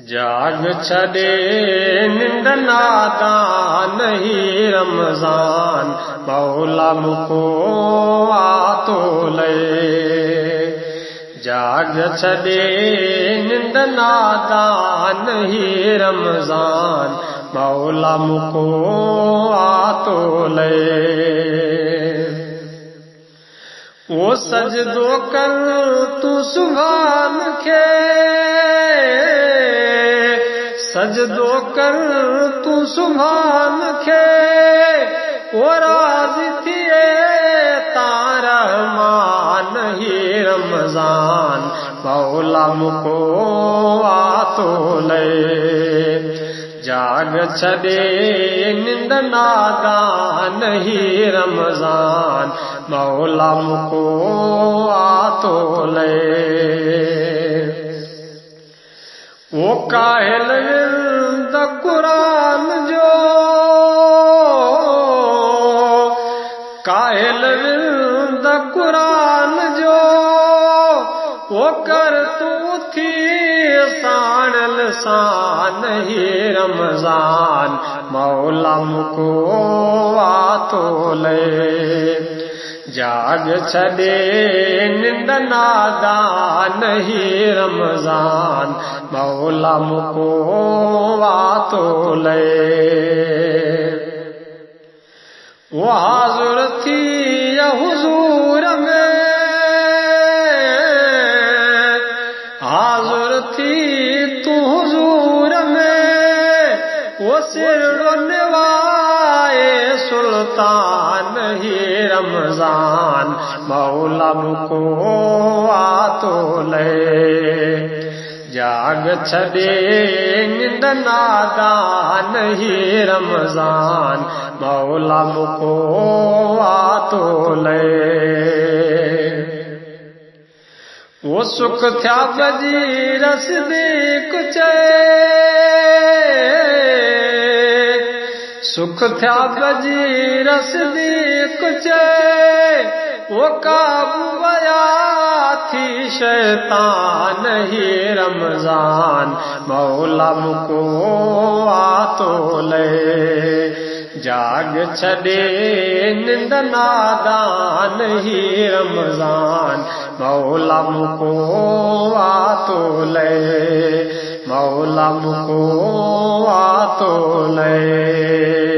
जाग छॾे निंड नादान ही रमज़ान मौला मुको आतो ले। जाग छॾे निंड नादान ही रमज़ान मौला मुको आतो ले। वो सजदो कर तू सुभान खे, सजदो कर तू सुभान खे, वो राज़ी थिए तारा मान ही रमज़ान मौला मुको आतो ले। जाग छॾे निंड नादान ही रमज़ान मौला मुको आतो ले। वो काहिल विर्द कुरान जो, काहिल विर्द कुरान जो, वो कर तू थी साणल सान ही रमज़ान मौला मुको आतो ले। जाग छॾे निंड नादान ही रमज़ान मौला मुको आतो ले। वो हाज़िर थी हुज़ूर में, हाज़िर थी तू हुज़ूर में, वो सिर निवाए सुल्तान ही रमज़ान मौला मुको आतो ले। जाग छॾे निंड नादान ही रमज़ान मौला मुको आतो ले। वो सुख थिया बजी रसदीक चए, सुख थिया बजी रसदीक चए, वो काबू वया थी शैतान ही रमज़ान मौला मुको आतो ले। जाग छॾे निंड नादान ही रमज़ान मौला मुको आतो ले, मौला मुको आतो ले।